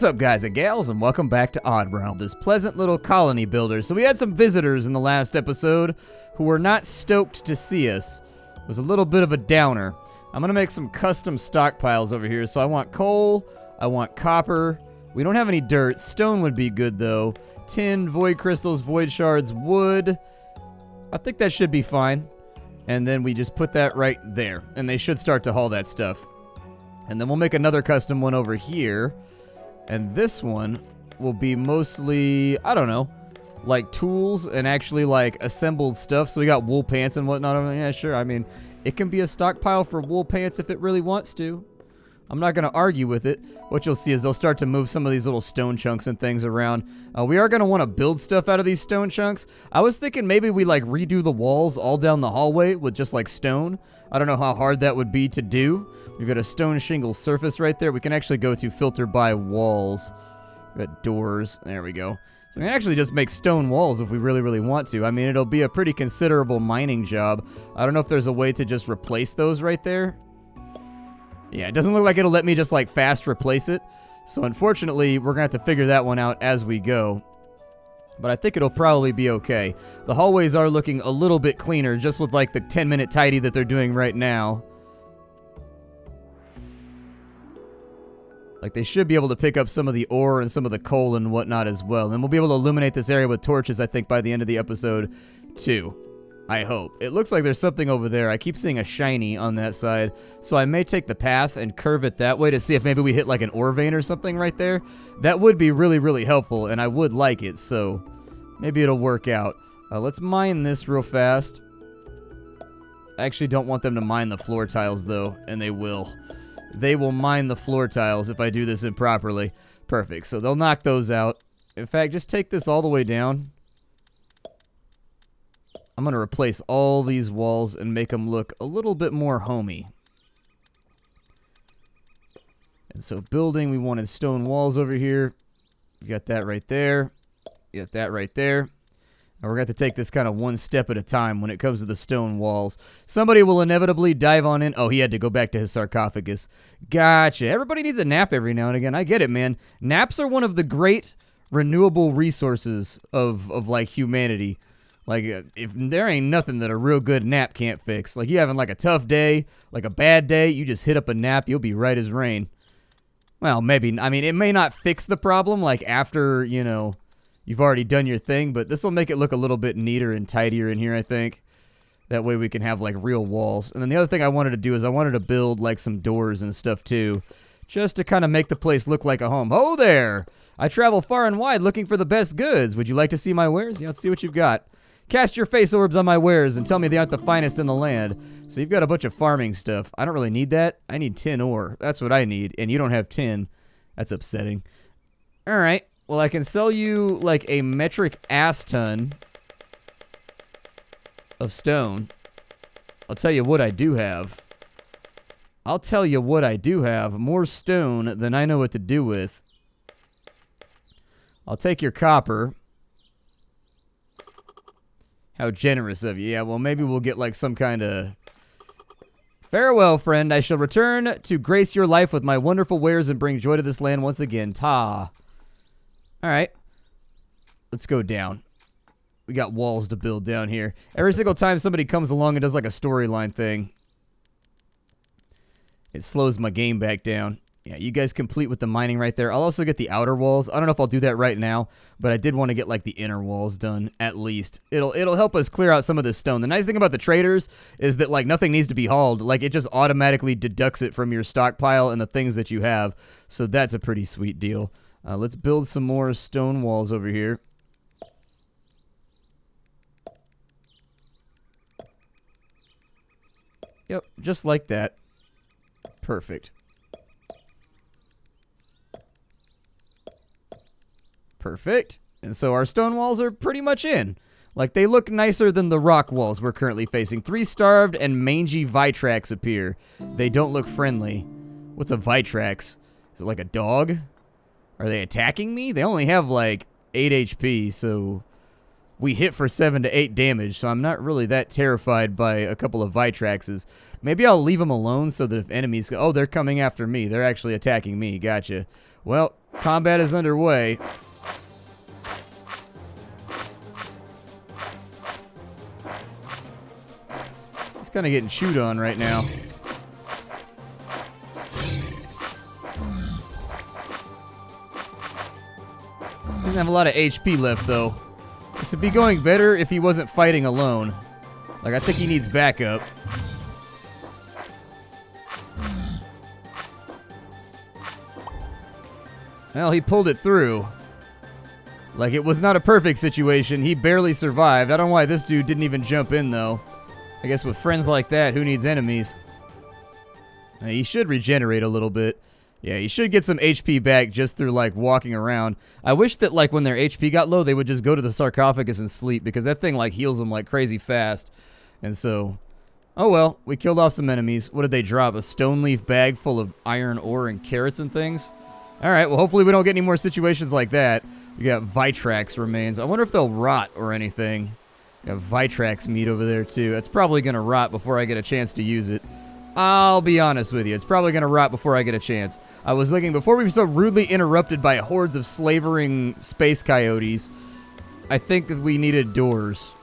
What's up, guys and gals, and welcome back to Oddworld, this pleasant little colony builder. So we had some visitors in the last episode who were not stoked to see us. It was a little bit of a downer. I'm gonna make some custom stockpiles over here. So I want coal, I want copper. We don't have any dirt. Stone would be good though. Tin, void crystals, void shards, wood. I think that should be fine. And then we just put that right there, and they should start to haul that stuff. And then we'll make another custom one over here. And this one will be mostly, I don't know, like tools and actually like assembled stuff. So we got wool pants and whatnot. I mean, yeah, sure. I mean, it can be a stockpile for wool pants if it really wants to. I'm not going to argue with it. What you'll see is they'll start to move some of these little stone chunks and things around. We are going to want to build stuff out of these stone chunks. I was thinking maybe we like redo the walls all down the hallway with just like stone. I don't know how hard that would be to do. We've got a stone shingle surface right there. We can actually go to filter by walls. We've got doors. There we go. So we can actually just make stone walls if we really, really want to. I mean, it'll be a pretty considerable mining job. I don't know if there's a way to just replace those right there. Yeah, it doesn't look like it'll let me just like fast replace it. So unfortunately, we're going to have to figure that one out as we go. But I think it'll probably be okay. The hallways are looking a little bit cleaner just with like the 10-minute tidy that they're doing right now. Like, they should be able to pick up some of the ore and some of the coal and whatnot as well. And we'll be able to illuminate this area with torches, I think, by the end of the episode, too. I hope. It looks like there's something over there. I keep seeing a shiny on that side. So I may take the path and curve it that way to see if maybe we hit, like, an ore vein or something right there. That would be really, really helpful, and I would like it, so maybe it'll work out. Let's mine this real fast. I actually don't want them to mine the floor tiles, though, and they will. They will mine the floor tiles if I do this improperly. Perfect. So they'll knock those out. In fact, just take this all the way down. I'm going to replace all these walls and make them look a little bit more homey. And so building, we wanted stone walls over here. You got that right there. You got that right there. And we're going to have to take this kind of one step at a time when it comes to the stone walls. Somebody will inevitably dive on in. Oh, he had to go back to his sarcophagus. Gotcha. Everybody needs a nap every now and again. I get it, man. Naps are one of the great renewable resources of like, humanity. Like, if there ain't nothing that a real good nap can't fix. Like, you having, like, a tough day, like a bad day, you just hit up a nap, you'll be right as rain. Well, maybe. I mean, it may not fix the problem, like, after, you know, you've already done your thing, but this will make it look a little bit neater and tidier in here, I think. That way we can have, like, real walls. And then the other thing I wanted to do is I wanted to build, like, some doors and stuff, too. Just to kind of make the place look like a home. Oh, there! I travel far and wide looking for the best goods. Would you like to see my wares? Yeah, let's see what you've got. Cast your face orbs on my wares and tell me they aren't the finest in the land. So you've got a bunch of farming stuff. I don't really need that. I need tin ore. That's what I need. And you don't have tin. That's upsetting. Alright. Well, I can sell you, like, a metric ass ton of stone. I'll tell you what I do have. I'll tell you what I do have. More stone than I know what to do with. I'll take your copper. How generous of you. Yeah, well, maybe we'll get, like, some kind of... Farewell, friend. I shall return to grace your life with my wonderful wares and bring joy to this land once again. Ta. Alright. Let's go down. We got walls to build down here. Every single time somebody comes along and does, like, a storyline thing, it slows my game back down. Yeah, you guys complete with the mining right there. I'll also get the outer walls. I don't know if I'll do that right now, but I did want to get, like, the inner walls done, at least. It'll help us clear out some of this stone. The nice thing about the traders is that, like, nothing needs to be hauled. Like, it just automatically deducts it from your stockpile and the things that you have. So that's a pretty sweet deal. Let's build some more stone walls over here. Yep, just like that. Perfect. Perfect. And so our stone walls are pretty much in. Like, they look nicer than the rock walls we're currently facing. 3 starved and mangy Vitrax appear. They don't look friendly. What's a Vitrax? Is it like a dog? Are they attacking me? They only have, like, 8 HP, so we hit for 7 to 8 damage, so I'm not really that terrified by a couple of Vitraxes. Maybe I'll leave them alone so that if enemies go... Oh, they're coming after me. They're actually attacking me. Gotcha. Well, Combat is underway. He's kind of getting chewed on right now. Doesn't have a lot of HP left, though. This would be going better if he wasn't fighting alone. Like, I think he needs backup. Well, he pulled it through. Like, it was not a perfect situation. He barely survived. I don't know why this dude didn't even jump in, though. I guess with friends like that, who needs enemies? He should regenerate a little bit. Yeah, he should get some HP back just through, like, walking around. I wish that, like, when their HP got low, they would just go to the sarcophagus and sleep, because that thing, like, heals them, like, crazy fast. And so, oh well, we killed off some enemies. What did they drop? A stone leaf bag full of iron ore and carrots and things? Alright, well, hopefully we don't get any more situations like that. We got Vitrax remains. I wonder if they'll rot or anything. Got Vitrax meat over there, too. That's probably going to rot before I get a chance to use it. I'll be honest with you. It's probably going to rot before I get a chance. I was looking, before we were so rudely interrupted by hordes of slavering space coyotes, I think that we needed doors.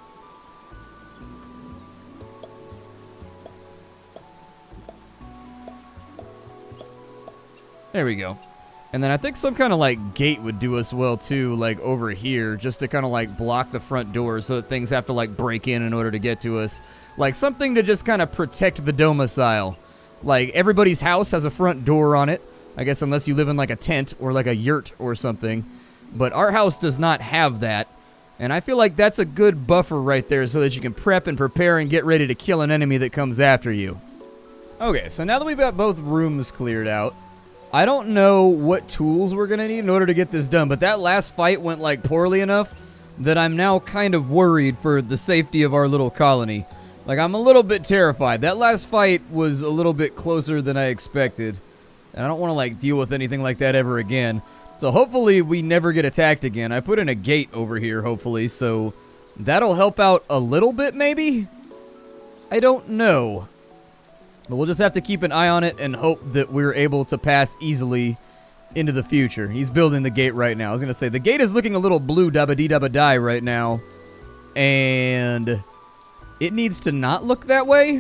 There we go. And then I think some kind of, like, gate would do us well, too, like, over here, just to kind of, like, block the front door so that things have to, like, break in order to get to us. Like, something to just kind of protect the domicile. Like, everybody's house has a front door on it. I guess unless you live in, like, a tent or, like, a yurt or something. But our house does not have that. And I feel like that's a good buffer right there so that you can prep and prepare and get ready to kill an enemy that comes after you. Okay, so now that we've got both rooms cleared out, I don't know what tools we're going to need in order to get this done, but that last fight went, like, poorly enough that I'm now kind of worried for the safety of our little colony. Like, I'm a little bit terrified. That last fight was a little bit closer than I expected, and I don't want to, like, deal with anything like that ever again. So hopefully we never get attacked again. I put in a gate over here, hopefully, so that'll help out a little bit, maybe? I don't know. But we'll just have to keep an eye on it and hope that we're able to pass easily into the future. He's building the gate right now. I was going to say, the gate is looking a little blue dabba-dee-dabba-die right now. And it needs to not look that way.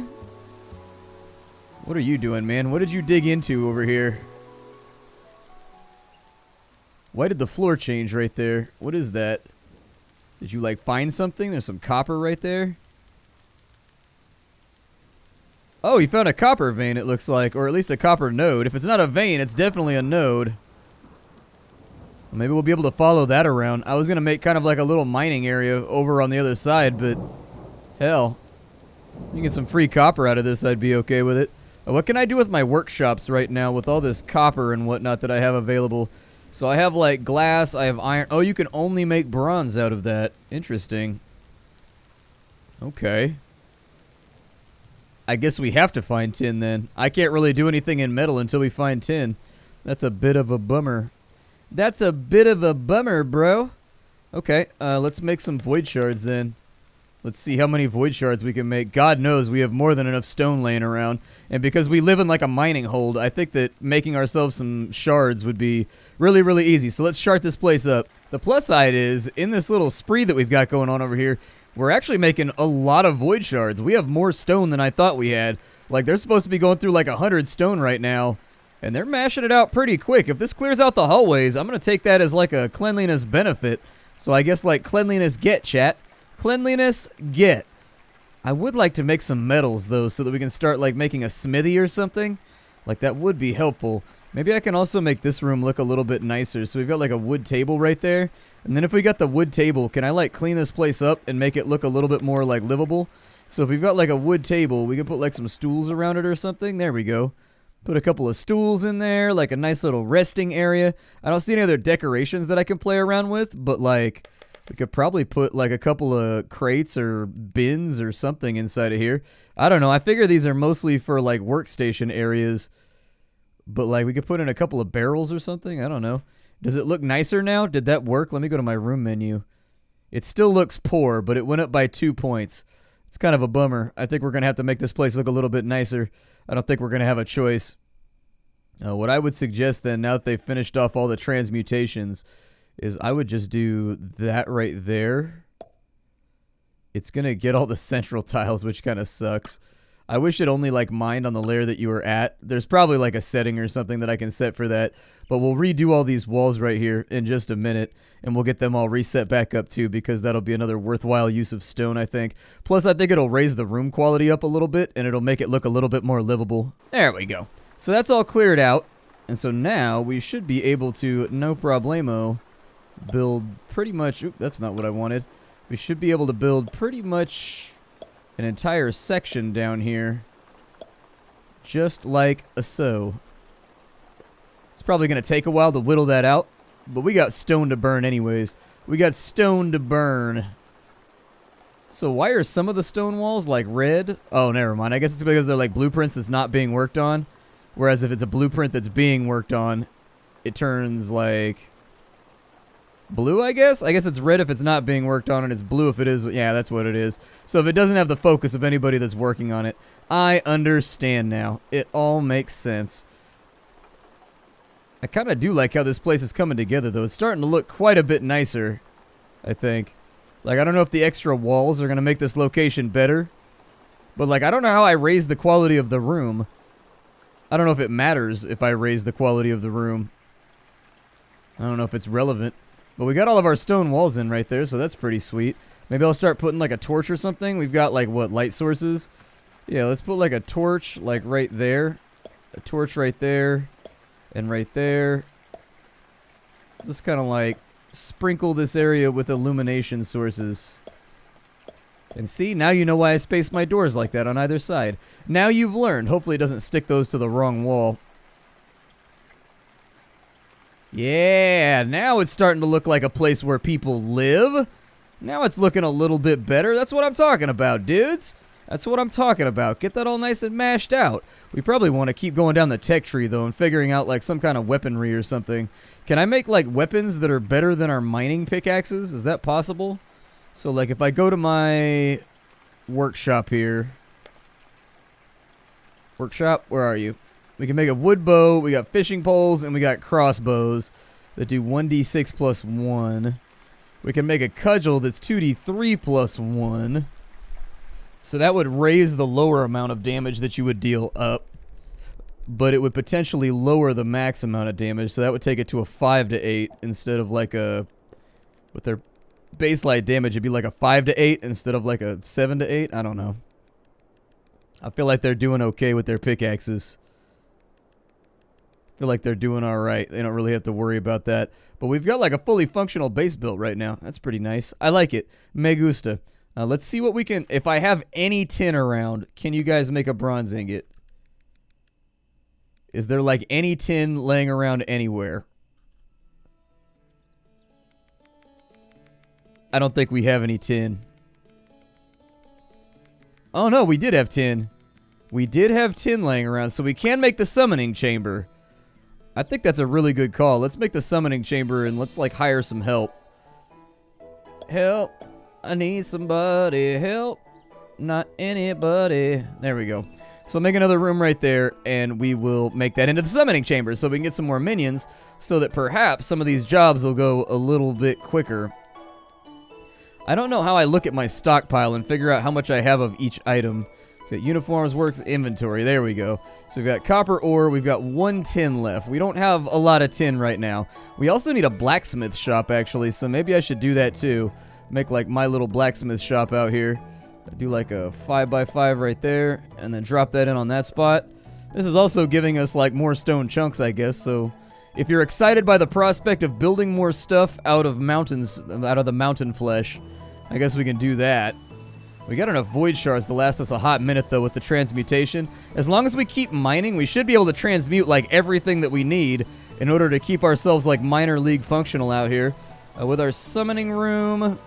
What are you doing, man? What did you dig into over here? Why did the floor change right there? What is that? Did you, like, find something? There's some copper right there. Oh, he found a copper vein, it looks like. Or at least a copper node. If it's not a vein, it's definitely a node. Maybe we'll be able to follow that around. I was going to make kind of like a little mining area over on the other side, but hell. You get some free copper out of this, I'd be okay with it. What can I do with my workshops right now with all this copper and whatnot that I have available? So I have, like, glass, I have iron. Oh, you can only make bronze out of that. Interesting. Okay. I guess we have to find tin then. I can't really do anything in metal until we find tin. That's a bit of a bummer. That's a bit of a bummer, bro. Okay, let's make some void shards then. Let's see how many void shards we can make. God knows we have more than enough stone laying around. And because we live in like a mining hold, I think that making ourselves some shards would be really, really easy. So let's shard this place up. The plus side is, in this little spree that we've got going on over here, we're actually making a lot of void shards. We have more stone than I thought we had. Like, they're supposed to be going through like 100 stone right now. And they're mashing it out pretty quick. If this clears out the hallways, I'm going to take that as like a cleanliness benefit. So I guess like cleanliness get, chat. Cleanliness get. I would like to make some metals though so that we can start like making a smithy or something. Like that would be helpful. Maybe I can also make this room look a little bit nicer. So we've got like a wood table right there. And then if we got the wood table, can I like clean this place up and make it look a little bit more like livable? So if we've got like a wood table, we can put like some stools around it or something. There we go. Put a couple of stools in there, like a nice little resting area. I don't see any other decorations that I can play around with, but like we could probably put like a couple of crates or bins or something inside of here. I don't know. I figure these are mostly for like workstation areas, but like we could put in a couple of barrels or something. I don't know. Does it look nicer now? Did that work? Let me go to my room menu. It still looks poor, but it went up by 2 points. It's kind of a bummer. I think we're going to have to make this place look a little bit nicer. I don't think we're going to have a choice. What I would suggest then, now that they've finished off all the transmutations, is I would just do that right there. It's going to get all the central tiles, which kind of sucks. I wish it only, like, mined on the layer that you were at. There's probably, like, a setting or something that I can set for that. But we'll redo all these walls right here in just a minute, and we'll get them all reset back up, too, because that'll be another worthwhile use of stone, I think. Plus, I think it'll raise the room quality up a little bit, and it'll make it look a little bit more livable. There we go. So that's all cleared out, and so now we should be able to, no problemo, build pretty much... Oop, that's not what I wanted. We should be able to build pretty much an entire section down here, just like so. It's probably going to take a while to whittle that out, but we got stone to burn anyways. We got stone to burn. So why are some of the stone walls like red? Oh, never mind. I guess it's because they're like blueprints that's not being worked on. Whereas if it's a blueprint that's being worked on, it turns like blue, I guess? I guess it's red if it's not being worked on, and it's blue if it is. Yeah, that's what it is. So if it doesn't have the focus of anybody that's working on it, I understand now. It all makes sense. I kind of do like how this place is coming together, though. It's starting to look quite a bit nicer, I think. Like, I don't know if the extra walls are going to make this location better, but, like, I don't know how I raise the quality of the room. I don't know if it matters if I raise the quality of the room. I don't know if it's relevant. But we got all of our stone walls in right there, so that's pretty sweet. Maybe I'll start putting, like, a torch or something. We've got, like, what, light sources? Yeah, let's put, like, a torch, like, right there. A torch right there. And right there. Just kind of, like, sprinkle this area with illumination sources. And see, now you know why I spaced my doors like that on either side. Now you've learned. Hopefully it doesn't stick those to the wrong wall. Yeah, now it's starting to look like a place where people live. Now it's looking a little bit better. That's what I'm talking about, dudes. That's what I'm talking about. Get that all nice and mashed out. We probably want to keep going down the tech tree, though, and figuring out, like, some kind of weaponry or something. Can I make, like, weapons that are better than our mining pickaxes? Is that possible? So, like, if I go to my workshop here. Workshop, where are you? We can make a wood bow, we got fishing poles, and we got crossbows that do 1d6 plus 1. We can make a cudgel that's 2d3 plus 1. So that would raise the lower amount of damage that you would deal up, but it would potentially lower the max amount of damage, so that would take it to a 5 to 8 instead of like a... With their baseline damage, it'd be like a 5 to 8 instead of like a 7 to 8. I don't know. I feel like they're doing okay with their pickaxes. I feel like they're doing alright. They don't really have to worry about that. But we've got like a fully functional base built right now. That's pretty nice. I like it. Me gusta. Let's see what we can... If I have any tin around, can you guys make a bronze ingot? Is there like any tin laying around anywhere? I don't think we have any tin. Oh no, we did have tin. We did have tin laying around, so we can make the summoning chamber. I think that's a really good call. Let's make the summoning chamber and let's like hire some help. Help. I need somebody. Help. Not anybody. There we go. So make another room right there, and we will make that into the summoning chamber so we can get some more minions so that perhaps some of these jobs will go a little bit quicker. I don't know how I look at my stockpile and figure out how much I have of each item. So uniforms, works, inventory. There we go. So we've got copper ore. We've got 1 tin left. We don't have a lot of tin right now. We also need a blacksmith shop, actually, so maybe I should do that too. Make like my little blacksmith shop out here. Do like a 5x5 right there, and then drop that in on that spot. This is also giving us like more stone chunks, I guess. So if you're excited by the prospect of building more stuff out of mountains, out of the mountain flesh, I guess we can do that. We got enough void shards to last us a hot minute, though, with the transmutation. As long as we keep mining, we should be able to transmute like everything that we need in order to keep ourselves like minor league functional out here. With our summoning room,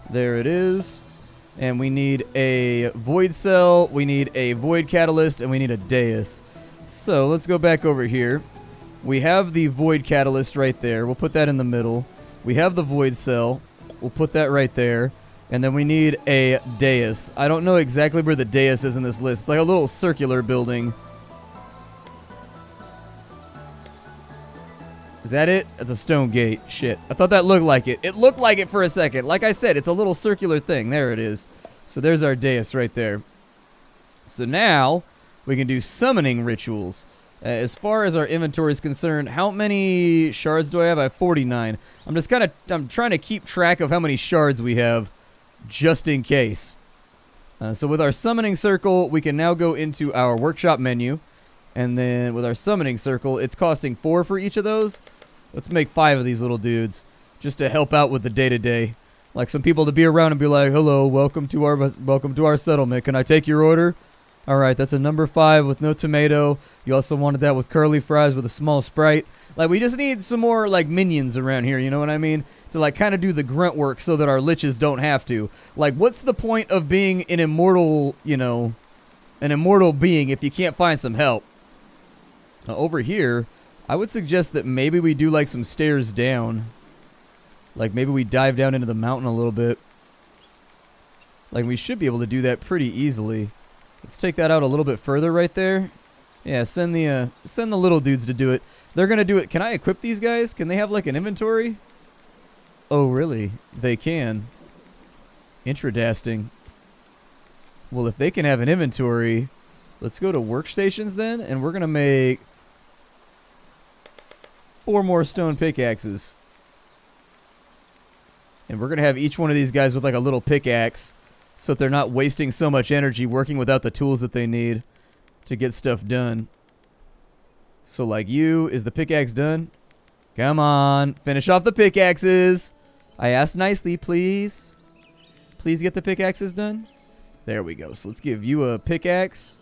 there it is. And we need a void cell, we need a void catalyst, and we need a dais. So let's go back over here. We have the void catalyst right there. We'll put that in the middle. We have the void cell. We'll put that right there. And then we need a dais. I don't know exactly where the dais is in this list. It's like a little circular building. that it? That's a stone gate. Shit. I thought that looked like it. It looked like it for a second. Like I said, it's a little circular thing. There it is. So there's our dais right there. So now we can do summoning rituals. As far as our inventory is concerned, how many shards do I have? I have 49. I'm trying to keep track of how many shards we have just in case. So with our summoning circle, we can now go into our workshop menu. And then with our summoning circle, it's costing 4 for each of those. Let's make 5 of these little dudes just to help out with the day-to-day. Like some people to be around and be like, hello, welcome to our settlement. Can I take your order? All right, that's a number 5 with no tomato. You also wanted that with curly fries with a small Sprite. Like, we just need some more, like, minions around here, you know what I mean? To, like, kind of do the grunt work so that our liches don't have to. Like, what's the point of being an immortal, you know, an immortal being if you can't find some help? Now, over here, I would suggest that maybe we do, like, some stairs down. Like, maybe we dive down into the mountain a little bit. Like, we should be able to do that pretty easily. Let's take that out a little bit further right there. Yeah, send the little dudes to do it. They're going to do it. Can I equip these guys? Can they have, like, an inventory? Oh, really? They can. Intradasting. Well, if they can have an inventory, let's go to workstations then, and we're going to make 4 more stone pickaxes. And we're going to have each one of these guys with like a little pickaxe so that they're not wasting so much energy working without the tools that they need to get stuff done. So like you, is the pickaxe done? Come on, finish off the pickaxes. I asked nicely, please. Please get the pickaxes done. There we go. So let's give you a pickaxe.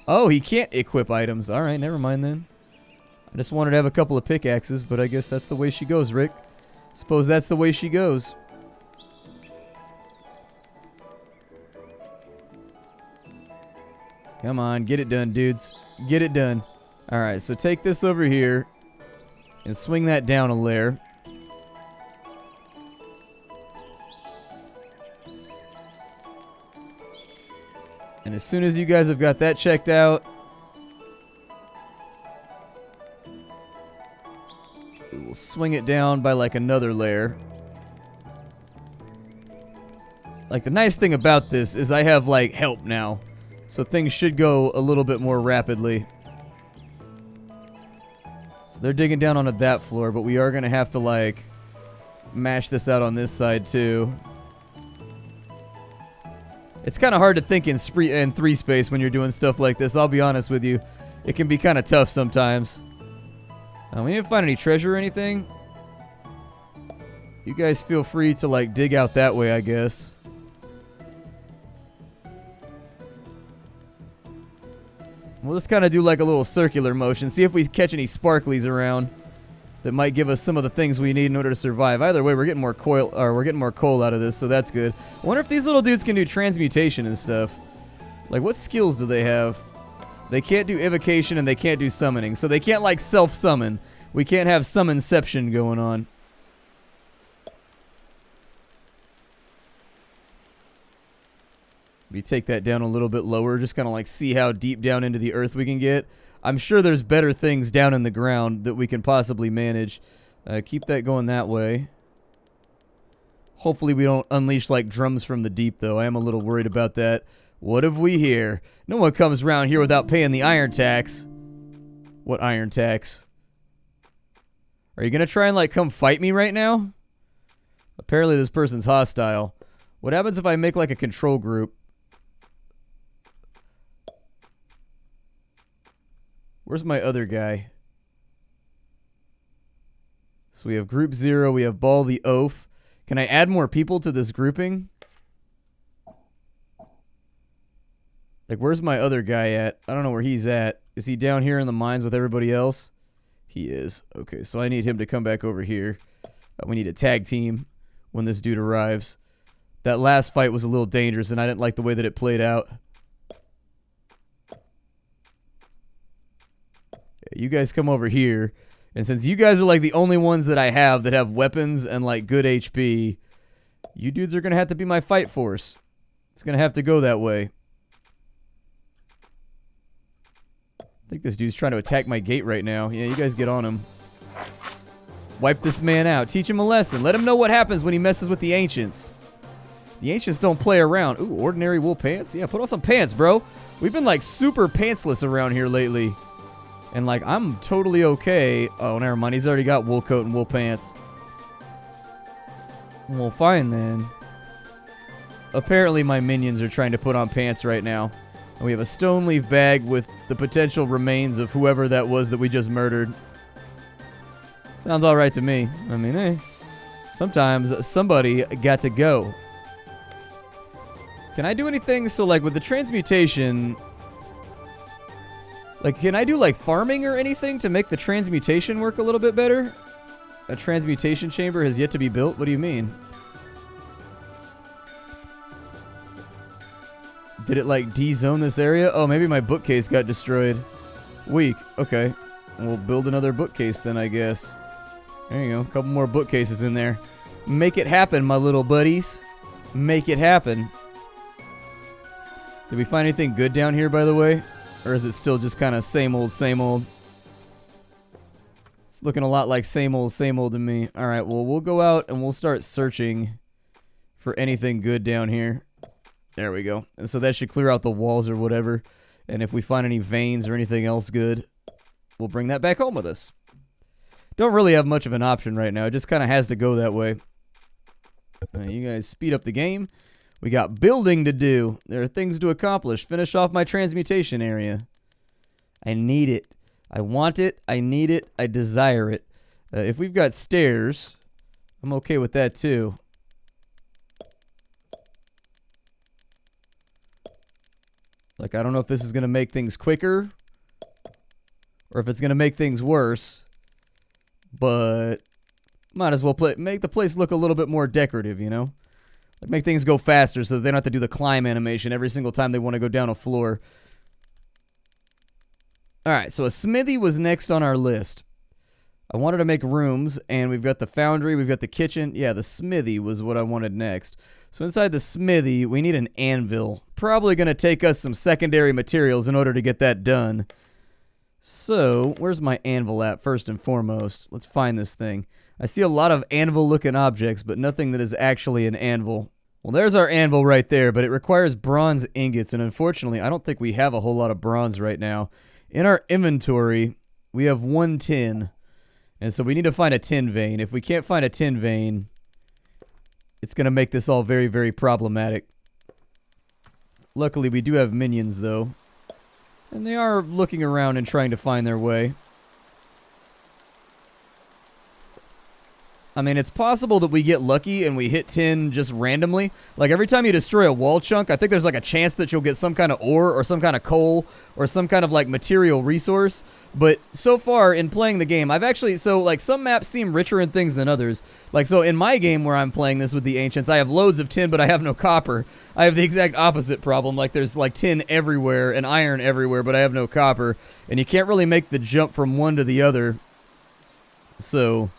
Oh, he can't equip items. All right, never mind then. I just wanted to have a couple of pickaxes, but I guess that's the way she goes, Rick. Suppose that's the way she goes. Come on, get it done, dudes. Get it done. Alright, so take this over here and swing that down a layer. And as soon as you guys have got that checked out, we will swing it down by like another layer. Like the nice thing about this is I have like help now. So things should go a little bit more rapidly. So they're digging down onto that floor, but we are going to have to like mash this out on this side too. It's kind of hard to think in 3 space when you're doing stuff like this, I'll be honest with you. It can be kind of tough sometimes. We didn't find any treasure or anything. You guys feel free to like dig out that way, I guess. We'll just kind of do like a little circular motion. See if we catch any sparklies around that might give us some of the things we need in order to survive. Either way, we're getting more coal out of this, so that's good. I wonder if these little dudes can do transmutation and stuff. Like, what skills do they have? They can't do evocation and they can't do summoning, so they can't like self-summon. We can't have summonception going on. We take that down a little bit lower, just kind of like see how deep down into the earth we can get. I'm sure there's better things down in the ground that we can possibly manage. Keep that going that way. Hopefully we don't unleash like drums from the deep, though. I am a little worried about that. What have we here? No one comes around here without paying the iron tax. What iron tax? Are you going to try and like come fight me right now? Apparently this person's hostile. What happens if I make like a control group? Where's my other guy? So we have group 0, we have Ball the Oaf. Can I add more people to this grouping? Like, where's my other guy at? I don't know where he's at. Is he down here in the mines with everybody else? He is. Okay, so I need him to come back over here. We need a tag team when this dude arrives. That last fight was a little dangerous, and I didn't like the way that it played out. You guys come over here, and since you guys are like the only ones that I have that have weapons and like good HP, you dudes are gonna have to be my fight force. It's gonna have to go that way. I think this dude's trying to attack my gate right now. Yeah, you guys get on him. Wipe this man out. Teach him a lesson. Let him know what happens when he messes with the ancients. The ancients don't play around. Ooh, ordinary wool pants? Yeah, put on some pants, bro. We've been, like, super pantsless around here lately. And, like, I'm totally okay. Oh, never mind. He's already got wool coat and wool pants. Well, fine, then. Apparently, my minions are trying to put on pants right now. And we have a stone leaf bag with the potential remains of whoever that was that we just murdered. Sounds alright to me. I mean, hey. Sometimes somebody got to go. Can I do anything? So, like, with the transmutation... Like, can I do, like, farming or anything to make the transmutation work a little bit better? A transmutation chamber has yet to be built? What do you mean? Did it, like, de-zone this area? Oh, maybe my bookcase got destroyed. Weak. Okay. We'll build another bookcase then, I guess. There you go. A couple more bookcases in there. Make it happen, my little buddies. Make it happen. Did we find anything good down here, by the way? Or is it still just kind of same old, same old? It's looking a lot like same old to me. Alright, well, we'll go out and we'll start searching for anything good down here. There we go. And so that should clear out the walls or whatever. And if we find any veins or anything else good, we'll bring that back home with us. Don't really have much of an option right now. It just kind of has to go that way. You guys speed up the game. We got building to do. There are things to accomplish. Finish off my transmutation area. I need it. I want it. I need it. I desire it. If we've got stairs, I'm okay with that too. Like, I don't know if this is going to make things quicker or if it's going to make things worse, but might as well make the place look a little bit more decorative, you know? Like, make things go faster so that they don't have to do the climb animation every single time they want to go down a floor. Alright, so a smithy was next on our list. I wanted to make rooms, and we've got the foundry, we've got the kitchen. Yeah, the smithy was what I wanted next. So inside the smithy, we need an anvil. Probably going to take us some secondary materials in order to get that done. So, where's my anvil at, first and foremost? Let's find this thing. I see a lot of anvil-looking objects, but nothing that is actually an anvil. Well, there's our anvil right there, but it requires bronze ingots, and unfortunately, I don't think we have a whole lot of bronze right now. In our inventory, we have 1 tin, and so we need to find a tin vein. If we can't find a tin vein, it's going to make this all very, very problematic. Luckily, we do have minions, though, and they are looking around and trying to find their way. I mean, it's possible that we get lucky and we hit tin just randomly. Like, every time you destroy a wall chunk, I think there's, like, a chance that you'll get some kind of ore or some kind of coal or some kind of, like, material resource. But so far in playing the game, I've actually... So, like, some maps seem richer in things than others. Like, so in my game where I'm playing this with the Ancients, I have loads of tin, but I have no copper. I have the exact opposite problem. Like, there's, like, tin everywhere and iron everywhere, but I have no copper. And you can't really make the jump from one to the other. So...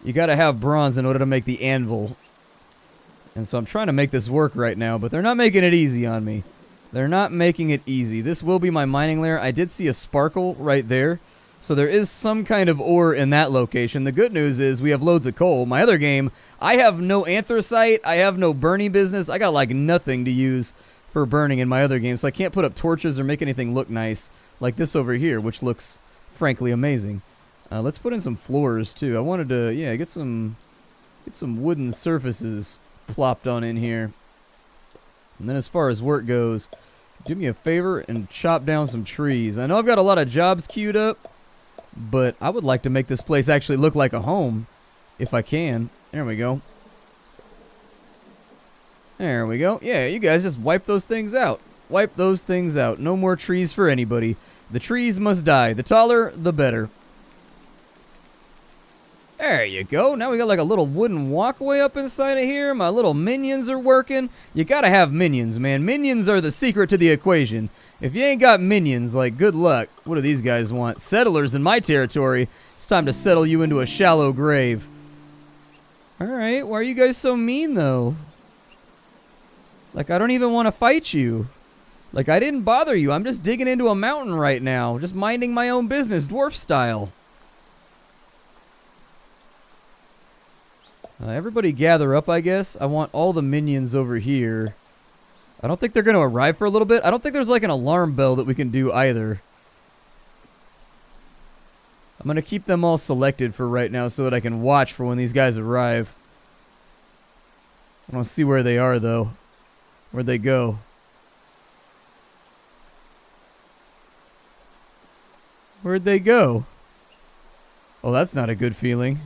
you gotta have bronze in order to make the anvil. And so I'm trying to make this work right now, but they're not making it easy on me. They're not making it easy. This will be my mining lair. I did see a sparkle right there. So there is some kind of ore in that location. The good news is we have loads of coal. My other game, I have no anthracite. I have no burning business. I got like nothing to use for burning in my other game. So I can't put up torches or make anything look nice like this over here, which looks frankly amazing. Let's put in some floors too. I wanted to, yeah, get some wooden surfaces plopped on in here. And then as far as work goes, do me a favor and chop down some trees. I know I've got a lot of jobs queued up, but I would like to make this place actually look like a home, if I can. There we go. There we go. Yeah, you guys just wipe those things out. Wipe those things out. No more trees for anybody. The trees must die. The taller, the better. There you go. Now we got like a little wooden walkway up inside of here. My little minions are working. You gotta have minions, man. Minions are the secret to the equation. If you ain't got minions, like, good luck. What do these guys want? Settlers in my territory. It's time to settle you into a shallow grave. Alright, why are you guys so mean, though? Like, I don't even want to fight you. Like, I didn't bother you. I'm just digging into a mountain right now. Just minding my own business, dwarf style. Everybody gather up, I guess. I want all the minions over here. I don't think they're going to arrive for a little bit. I don't think there's like an alarm bell that we can do either. I'm going to keep them all selected for right now so that I can watch for when these guys arrive. I want to see where they are, though. Where'd they go? Where'd they go? Oh, that's not a good feeling.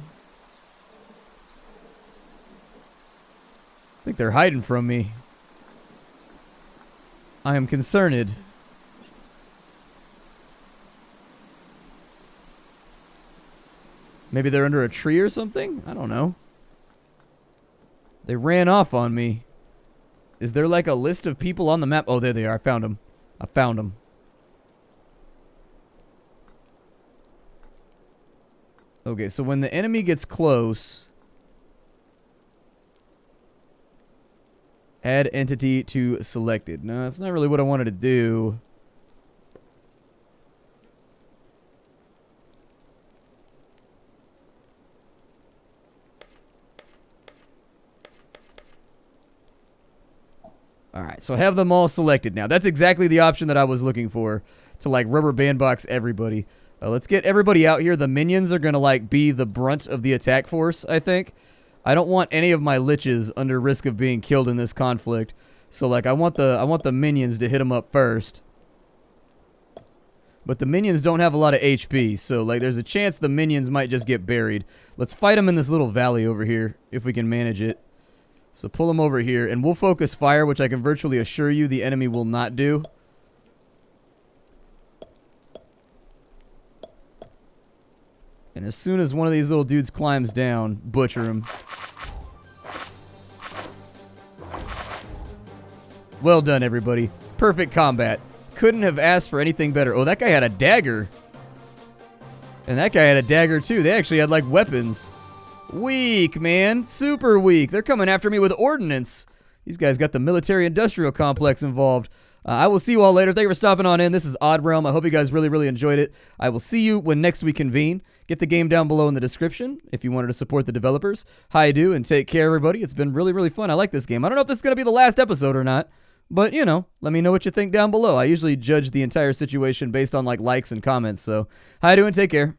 I think they're hiding from me. I am concerned. Maybe they're under a tree or something? I don't know. They ran off on me. Is there like a list of people on the map? Oh, there they are. I found them. I found them. Okay, so when the enemy gets close, add entity to selected. No, that's not really what I wanted to do. Alright, so I have them all selected now. That's exactly the option that I was looking for, to like rubber bandbox everybody. Let's get everybody out here. The minions are going to like be the brunt of the attack force, I think. I don't want any of my liches under risk of being killed in this conflict. So like I want the minions to hit them up first. But the minions don't have a lot of HP, so like there's a chance the minions might just get buried. Let's fight them in this little valley over here if we can manage it. So pull them over here, and we'll focus fire, which I can virtually assure you the enemy will not do. And as soon as one of these little dudes climbs down, butcher him. Well done, everybody. Perfect combat. Couldn't have asked for anything better. Oh, that guy had a dagger. And that guy had a dagger, too. They actually had, like, weapons. Weak, man. Super weak. They're coming after me with ordnance. These guys got the military-industrial complex involved. I will see you all later. Thank you for stopping on in. This is Odd Realm. I hope you guys really, really enjoyed it. I will see you when next we convene. Get the game down below in the description if you wanted to support the developers. Hi, do, and take care, everybody. It's been really, really fun. I like this game. I don't know if this is going to be the last episode or not, but, you know, let me know what you think down below. I usually judge the entire situation based on, like, likes and comments, so hi, do, and take care.